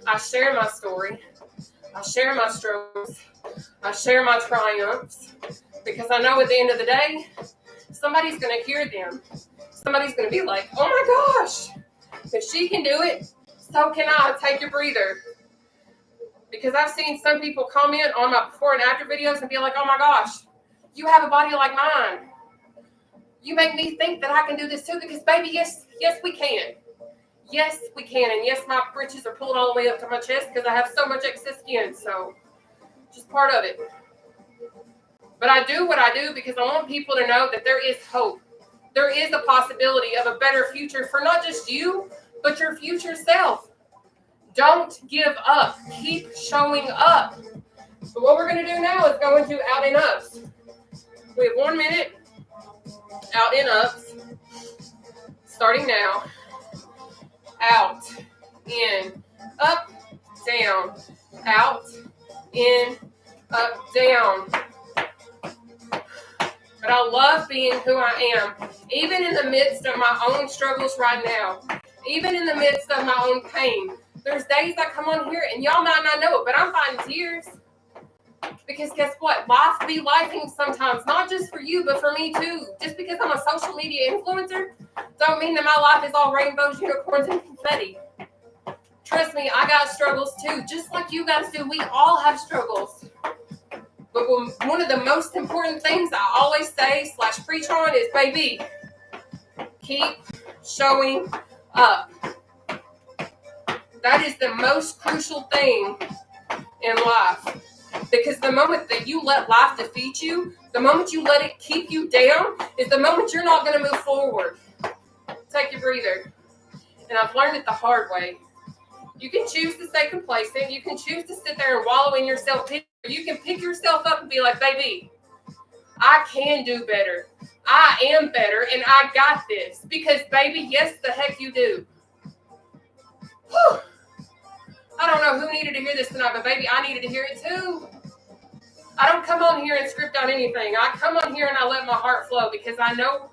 A: I share my story. I share my struggles. I share my triumphs, because I know at the end of the day, somebody's going to hear them. Somebody's going to be like, oh my gosh, if she can do it, so can I. Take your breather. Because I've seen some people comment on my before and after videos and be like, oh my gosh, you have a body like mine. You make me think that I can do this too, because baby, yes, we can. Yes, we can. And yes, my britches are pulled all the way up to my chest because I have so much excess skin. So just part of it. But I do what I do because I want people to know that there is hope. There is a possibility of a better future for not just you, but your future self. Don't give up. Keep showing up. So what we're going to do now is go into out and ups. We have 1 minute. Out and ups. Starting now. Out, in, up, down. Out, in, up, down. But I love being who I am, even in the midst of my own struggles right now, even in the midst of my own pain. There's days I come on here, and y'all might not know it, but I'm fighting tears. Because guess what? Life be lifing sometimes, not just for you, but for me too. Just because I'm a social media influencer, don't mean that my life is all rainbows, unicorns, and confetti. Trust me, I got struggles too, just like you guys do. We all have struggles. But one of the most important things I always say / preach on is, baby, keep showing up. That is the most crucial thing in life. Because the moment that you let life defeat you, the moment you let it keep you down, is the moment you're not going to move forward. Take your breather. And I've learned it the hard way. You can choose to stay complacent. You can choose to sit there and wallow in your self-pity. You can pick yourself up and be like, baby, I can do better. I am better, and I got this. Because, baby, yes, the heck you do. Whew. I don't know who needed to hear this tonight, but, baby, I needed to hear it too. I don't come on here and script out anything. I come on here and I let my heart flow because I know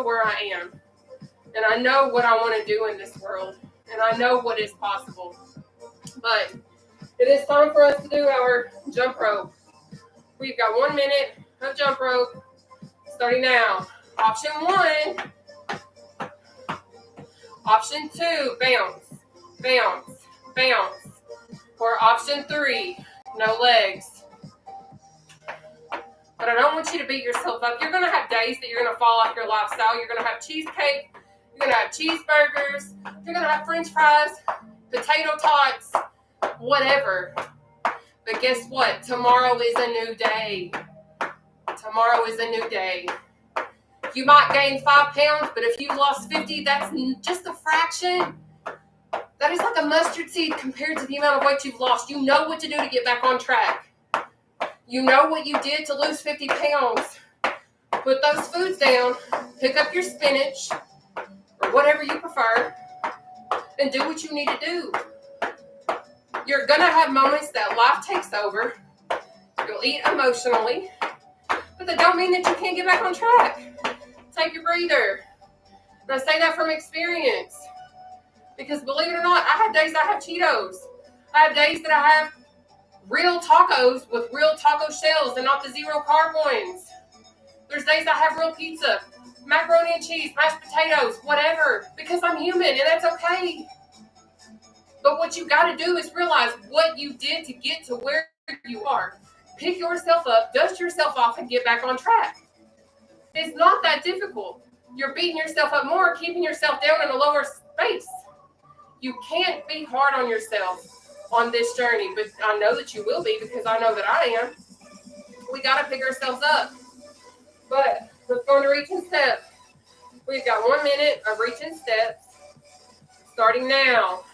A: where I am. And I know what I want to do in this world. And I know what is possible. But it is time for us to do our jump rope. We've got 1 minute of jump rope starting now. Option 1. Option 2, bounce, bounce, bounce. Or option 3, no legs. But I don't want you to beat yourself up. You're going to have days that you're going to fall off your lifestyle. You're going to have cheesecake. You're going to have cheeseburgers. You're going to have french fries, potato tots, whatever. But guess what? Tomorrow is a new day. Tomorrow is a new day. You might gain 5 pounds, but if you lost 50, that's just a fraction. That is like a mustard seed compared to the amount of weight you've lost. You know what to do to get back on track. You know what you did to lose 50 pounds. Put those foods down, pick up your spinach, or whatever you prefer, and do what you need to do. You're going to have moments that life takes over. You'll eat emotionally, but that don't mean that you can't get back on track. Take a breather. And I say that from experience. Because believe it or not, I have days I have Cheetos. I have days that I have real tacos with real taco shells and not the 0 carb ones. There's days I have real pizza, macaroni and cheese, mashed potatoes, whatever, because I'm human and that's okay. But what you got to do is realize what you did to get to where you are. Pick yourself up, dust yourself off, and get back on track. It's not that difficult. You're beating yourself up more, keeping yourself down in a lower space. You can't be hard on yourself on this journey, but I know that you will be because I know that I am. We got to pick ourselves up. But let's go into reaching steps. We've got 1 minute of reaching steps starting now.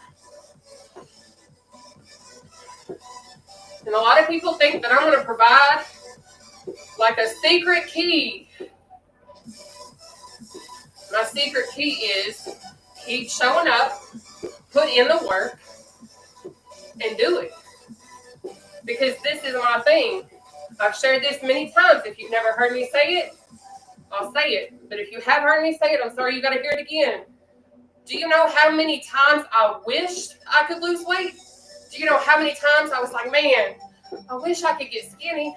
A: And a lot of people think that I'm going to provide like a secret key. My secret key is keep showing up, put in the work, and do it. Because this is my thing. I've shared this many times. If you've never heard me say it, I'll say it. But if you have heard me say it, I'm sorry you got to hear it again. Do you know how many times I wished I could lose weight? Do you know how many times I was like, man, I wish I could get skinny.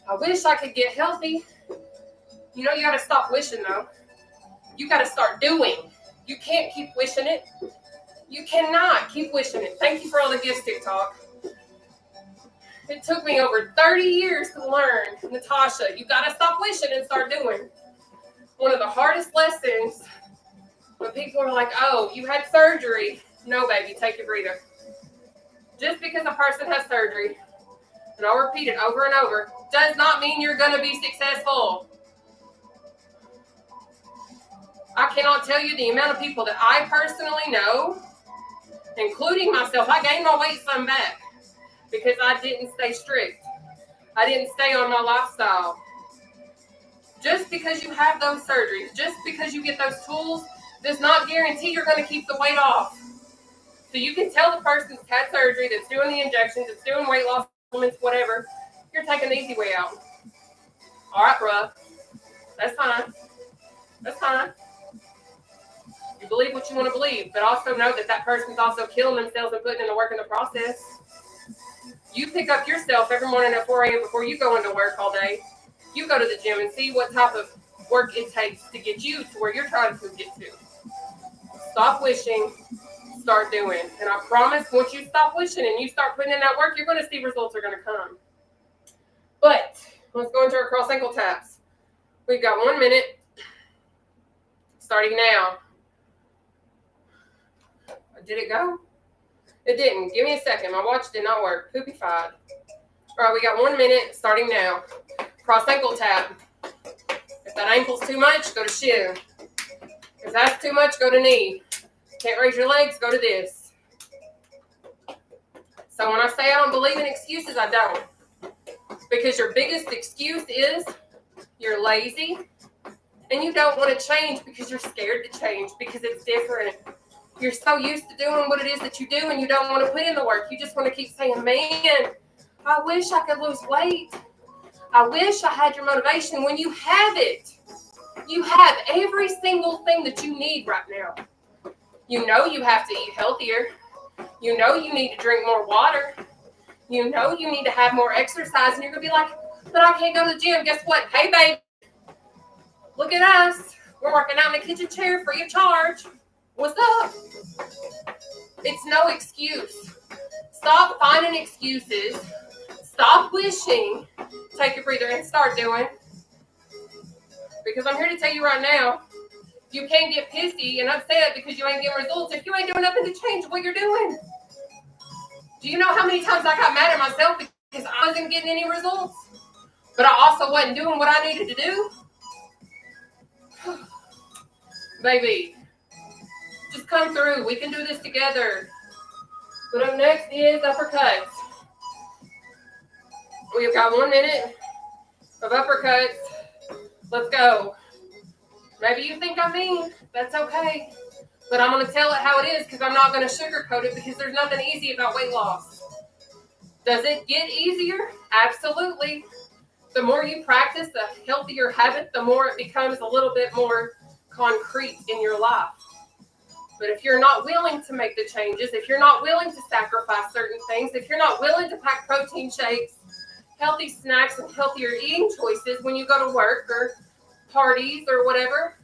A: I wish I could get healthy. You know, you got to stop wishing, though. You got to start doing. You can't keep wishing it. You cannot keep wishing it. Thank you for all the gifts, TikTok. It took me over 30 years to learn. Nataushia, you got to stop wishing and start doing. One of the hardest lessons when people are like, oh, you had surgery. No, baby, take a breather. Just because a person has surgery, and I'll repeat it over and over, does not mean you're going to be successful. I cannot tell you the amount of people that I personally know, including myself. I gained my weight some back because I didn't stay strict. I didn't stay on my lifestyle. Just because you have those surgeries, just because you get those tools, does not guarantee you're going to keep the weight off. So you can tell the person that's had surgery, that's doing the injections, that's doing weight loss supplements, whatever, you're taking the easy way out. All right, bruh. That's fine. That's fine. You believe what you want to believe, but also know that that person's also killing themselves and putting in the work in the process. You pick up yourself every morning at 4 a.m. before you go into work all day. You go to the gym and see what type of work it takes to get you to where you're trying to get to. Stop wishing, start doing. And I promise once you stop wishing and you start putting in that work, you're going to see results are going to come. But let's go into our cross ankle taps. We've got 1 minute starting now. Did it go? It didn't. Give me a second. My watch did not work. Poopy-fied. All right, we got 1 minute starting now. Cross ankle tap. If that ankle's too much, go to shin. If that's too much, go to knee. Can't raise your legs, go to this. So when I say I don't believe in excuses, I don't. Because your biggest excuse is you're lazy and you don't want to change because you're scared to change because it's different. You're so used to doing what it is that you do and you don't want to put in the work. You just want to keep saying, man, I wish I could lose weight. I wish I had your motivation. When you have it, you have every single thing that you need right now. You know you have to eat healthier. You know you need to drink more water. You know you need to have more exercise. And you're going to be like, but I can't go to the gym. Guess what? Hey, babe, look at us. We're working out in the kitchen chair free of charge. What's up? It's no excuse. Stop finding excuses. Stop wishing. Take a breather and start doing. Because I'm here to tell you right now, you can't get pissy and upset because you ain't getting results if you ain't doing nothing to change what you're doing. Do you know how many times I got mad at myself because I wasn't getting any results? But I also wasn't doing what I needed to do? Baby, just come through. We can do this together. But up next is uppercuts. We've got 1 minute of uppercuts. Let's go. Maybe you think I'm mean. That's okay. But I'm going to tell it how it is because I'm not going to sugarcoat it because there's nothing easy about weight loss. Does it get easier? Absolutely. The more you practice a healthier habit, the more it becomes a little bit more concrete in your life. But if you're not willing to make the changes, if you're not willing to sacrifice certain things, if you're not willing to pack protein shakes, healthy snacks, and healthier eating choices when you go to work or parties or whatever,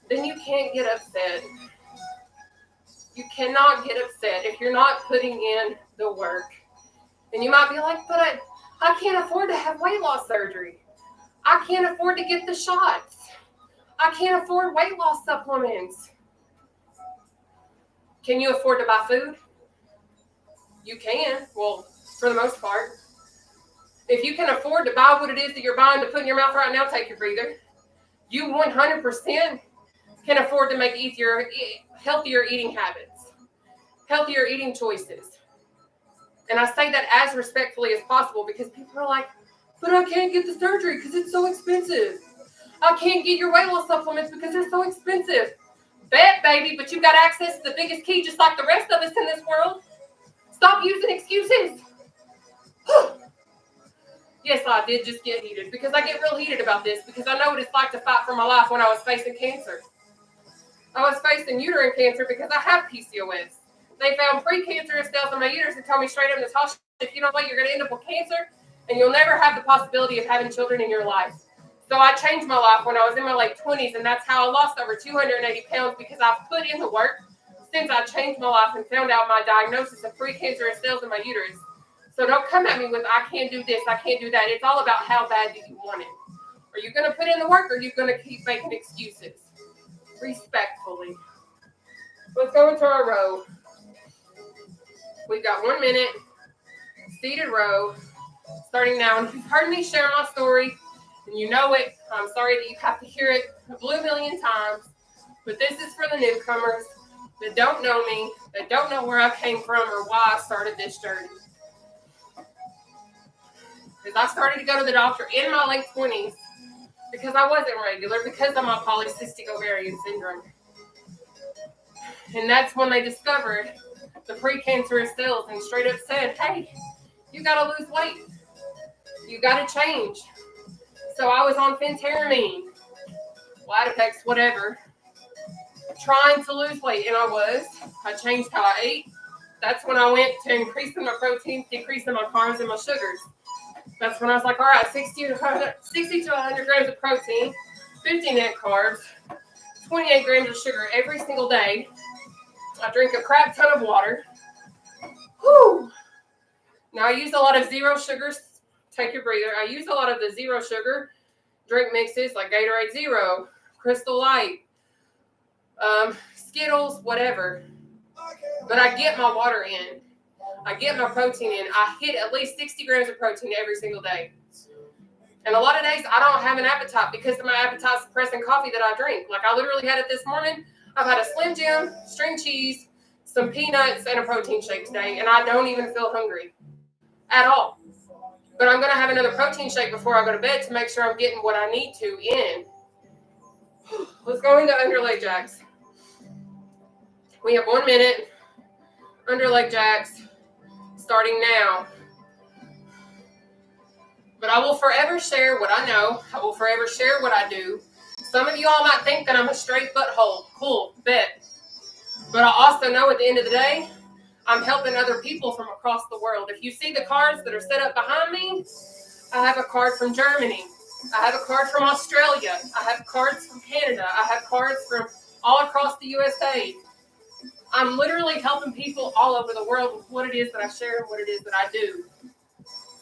A: then you can't get upset. You cannot get upset if you're not putting in the work. And you might be like, but I can't afford to have weight loss surgery. I can't afford to get the shots. I can't afford weight loss supplements. Can you afford to buy food? You can. Well, for the most part. If you can afford to buy what it is that you're buying to put in your mouth right now, take your breather. You 100% can afford to make healthier eating habits, healthier eating choices. And I say that as respectfully as possible because people are like, but I can't get the surgery because it's so expensive. I can't get your weight loss supplements because they're so expensive. Bet, baby, but you've got access to the biggest key just like the rest of us in this world. Stop using excuses. Yes, I did just get heated because I get real heated about this because I know what it's like to fight for my life when I was facing cancer. I was facing uterine cancer because I have PCOS. They found precancerous cells in my uterus and told me straight up, Nataushia, if you don't wait, you're going to end up with cancer and you'll never have the possibility of having children in your life. So I changed my life when I was in my late 20s, and that's how I lost over 280 pounds because I've put in the work since I changed my life and found out my diagnosis of precancerous cells in my uterus. So don't come at me with, I can't do this, I can't do that. It's all about how bad do you want it. Are you going to put in the work or are you going to keep making excuses? Respectfully. Let's go into our row. We've got 1 minute, seated row, starting now. And if you've heard me share my story, and you know it, I'm sorry that you have to hear it a blue million times, but this is for the newcomers that don't know me, that don't know where I came from or why I started this journey. Because I started to go to the doctor in my late 20s because I wasn't regular, because of my polycystic ovarian syndrome. And that's when they discovered the precancerous cells and straight up said, hey, you got to lose weight. You got to change. So I was on phentermine, Latipex, whatever, trying to lose weight, and I changed how I ate. That's when I went to increasing my proteins, decreasing my carbs and my sugars. That's when I was like, all right, 60 to 100 grams of protein, 50 net carbs, 28 grams of sugar every single day. I drink a crap ton of water. Whew. Now I use a lot of zero sugars. Take your breather. I use a lot of the zero sugar drink mixes like Gatorade Zero, Crystal Light, Skittles, whatever. But I get my water in. I get my protein in. I hit at least 60 grams of protein every single day. And a lot of days I don't have an appetite because of my appetite suppressing coffee that I drink. Like I literally had it this morning. I've had a Slim Jim, string cheese, some peanuts, and a protein shake today, and I don't even feel hungry at all. But I'm going to have another protein shake before I go to bed to make sure I'm getting what I need to in. Let's go into underleg jacks. We have 1 minute. Underleg jacks starting now. But I will forever share what I know. I will forever share what I do. Some of you all might think that I'm a straight butthole. Cool, bet. But I also know at the end of the day, I'm helping other people from across the world. If you see the cards that are set up behind me, I have a card from Germany. I have a card from Australia. I have cards from Canada. I have cards from all across the USA. I'm literally helping people all over the world with what it is that I share and what it is that I do.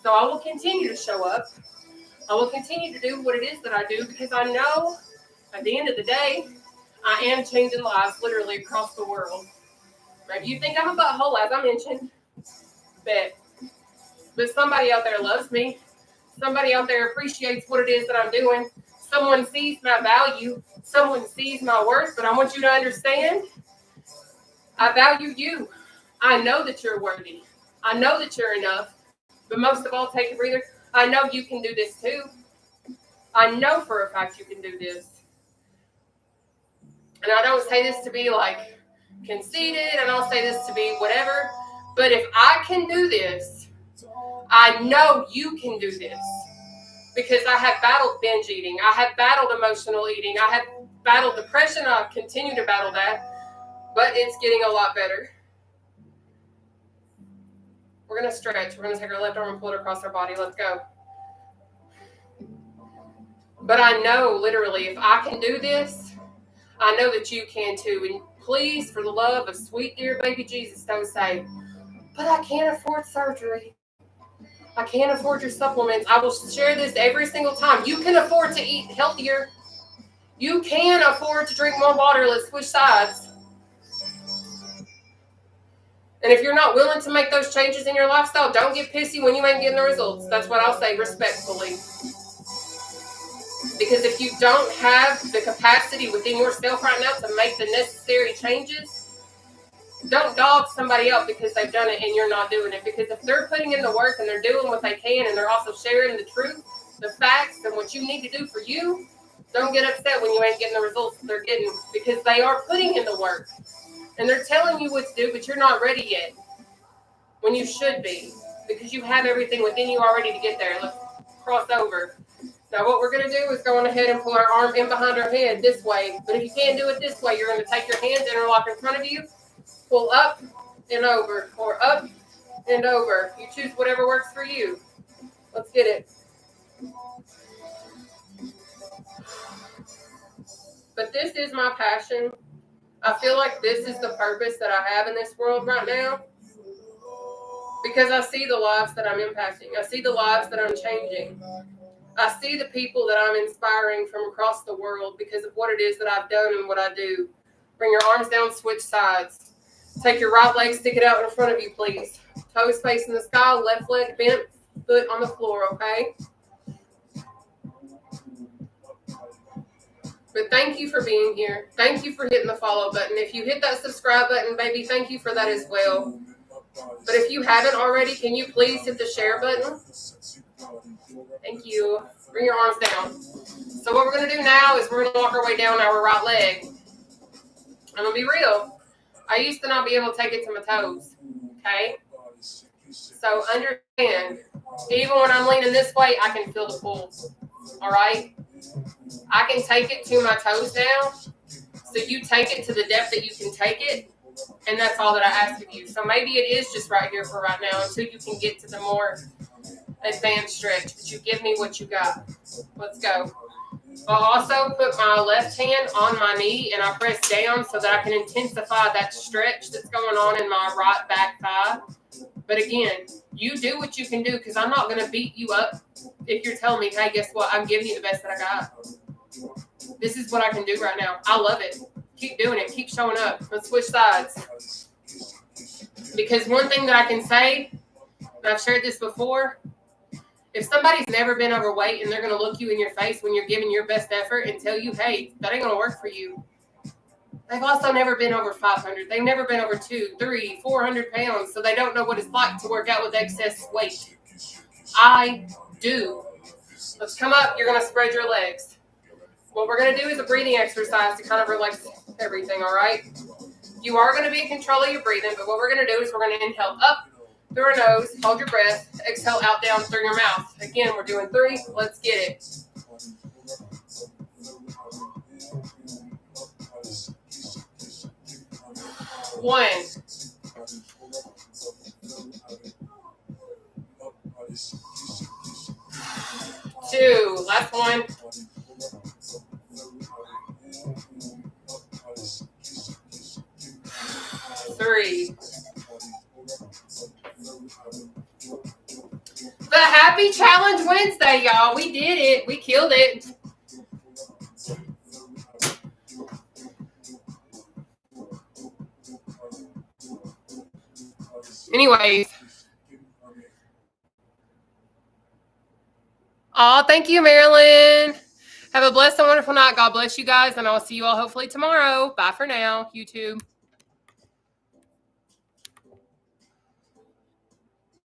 A: So I will continue to show up. I will continue to do what it is that I do because I know at the end of the day, I am changing lives literally across the world. Maybe you think I'm a butthole, as I mentioned. Bet. But somebody out there loves me. Somebody out there appreciates what it is that I'm doing. Someone sees my value. Someone sees my worth. But I want you to understand, I value you. I know that you're worthy. I know that you're enough. But most of all, take a breather. I know you can do this too. I know for a fact you can do this. And I don't say this to be like conceited. I don't say this to be whatever. But if I can do this, I know you can do this. Because I have battled binge eating. I have battled emotional eating. I have battled depression. I continue to battle that. But it's getting a lot better. We're going to stretch. We're going to take our left arm and pull it across our body. Let's go. But I know, literally, if I can do this, I know that you can too. And please, for the love of sweet dear baby Jesus, don't say, but I can't afford surgery. I can't afford your supplements. I will share this every single time. You can afford to eat healthier. You can afford to drink more water. Let's switch sides. And if you're not willing to make those changes in your lifestyle, don't get pissy when you ain't getting the results. That's what I'll say respectfully. Because if you don't have the capacity within yourself right now to make the necessary changes, don't dog somebody else because they've done it and you're not doing it. Because if they're putting in the work and they're doing what they can and they're also sharing the truth, the facts, and what you need to do for you, don't get upset when you ain't getting the results that they're getting because they are putting in the work. And they're telling you what to do, but you're not ready yet when you should be because you have everything within you already to get there. Let's cross over. Now what we're going to do is go on ahead and pull our arm in behind our head this way. But if you can't do it this way, you're going to take your hands, interlock in front of you, pull up and over, or up and over. You choose whatever works for you. Let's get it. But this is my passion. I feel like this is the purpose that I have in this world right now. Because I see the lives that I'm impacting. I see the lives that I'm changing. I see the people that I'm inspiring from across the world because of what it is that I've done and what I do. Bring your arms down, switch sides. Take your right leg, stick it out in front of you, please. Toes facing the sky, left leg bent, foot on the floor, okay? But thank you for being here. Thank you for hitting the follow button. If you hit that subscribe button, baby, thank you for that as well. But if you haven't already, can you please hit the share button? Thank you. Bring your arms down. So what we're going to do now is we're going to walk our way down our right leg. I'm going to be real. I used to not be able to take it to my toes. Okay? So understand, even when I'm leaning this way, I can feel the pull. All right? I can take it to my toes now. So you take it to the depth that you can take it. And that's all that I ask of you. So maybe it is just right here for right now until you can get to the more advanced stretch. But you give me what you got. Let's go. I'll also put my left hand on my knee and I press down so that I can intensify that stretch that's going on in my right back thigh. But again, you do what you can do because I'm not going to beat you up if you're telling me, hey, guess what? I'm giving you the best that I got. This is what I can do right now. I love it. Keep doing it. Keep showing up. Let's switch sides. Because one thing that I can say, and I've shared this before, If somebody's never been overweight and they're going to look you in your face when you're giving your best effort and tell you, hey, that ain't going to work for you, they've also never been over 500. They've never been over 200, 300, 400 pounds, so they don't know what it's like to work out with excess weight. I do. Let's come up. You're going to spread your legs. What we're going to do is a breathing exercise to kind of relax everything, all right? You are going to be in control of your breathing, but what we're going to do is we're going to inhale up through our nose, hold your breath, exhale out down through your mouth. Again, we're doing 3. Let's get it. 1. 2. Last one. 3. The Happy Challenge Wednesday, y'all. We did it. We killed it. Anyways. Oh, thank you, Marilyn. Have a blessed and wonderful night. God bless you guys, and I'll see you all hopefully tomorrow. Bye for now, YouTube.